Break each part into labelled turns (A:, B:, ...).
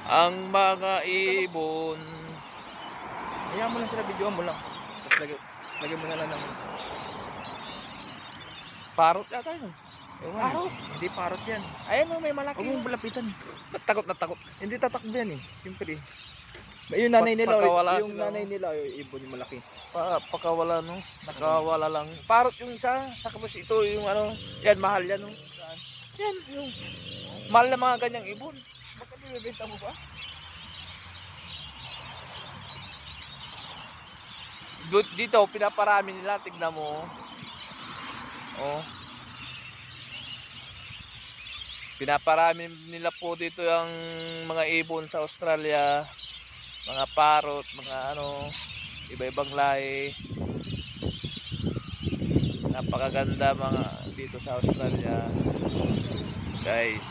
A: Ang mga ibon.
B: Hayaan mo lang sila, videoan mo lang. Tapos lagyan mo na lang ng
A: Parot yata yun.
B: ewan.
A: Parot?
B: Hindi parot yan.
A: Ayan o, may malaki.
B: Huwag mong balapitan.
A: Ba't takot na takot?
B: Hindi tatakbo yan eh. Siyempre. Yung nanay nila,
A: Pagkawala
B: yung
A: sila,
B: nanay nila, yung ibon yung malaki.
A: Pakawala no. Nakawala lang. Parot yung isa. Saka mas ito yung ano. Yan, mahal yan no. Yan, yung mahal na mga ganyang ibon.
B: Bakit ibibenta mo ba?
A: Dito, pinaparami nila. Tignan mo. Oh. Pinaparami nila po dito yung mga ibon sa Australia. Mga parot, mga ano, iba-ibang lahi. Napakaganda mga dito sa Australia. Guys.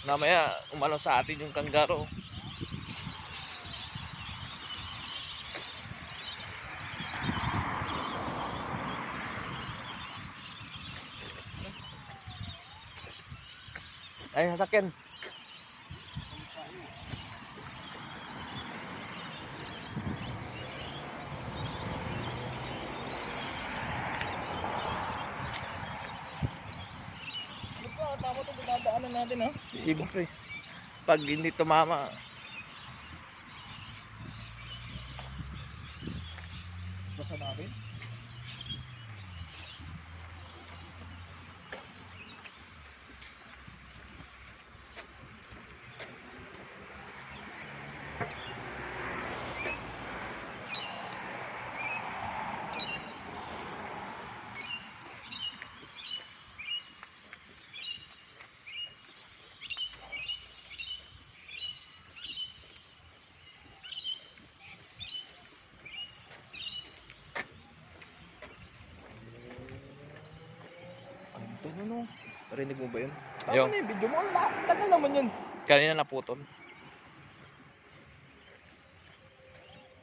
A: Namaya, umano sa atin yung kanggaro. Ay, sasakyan.
B: Tama itong dinadaanan natin ha.
A: Siyempre, pag hindi tumama,
B: Basta natin. Ano? Narinig mo ba yun? Tama
A: Yung
B: na yung video mo. Ang tagal naman yun.
A: kanina naputol.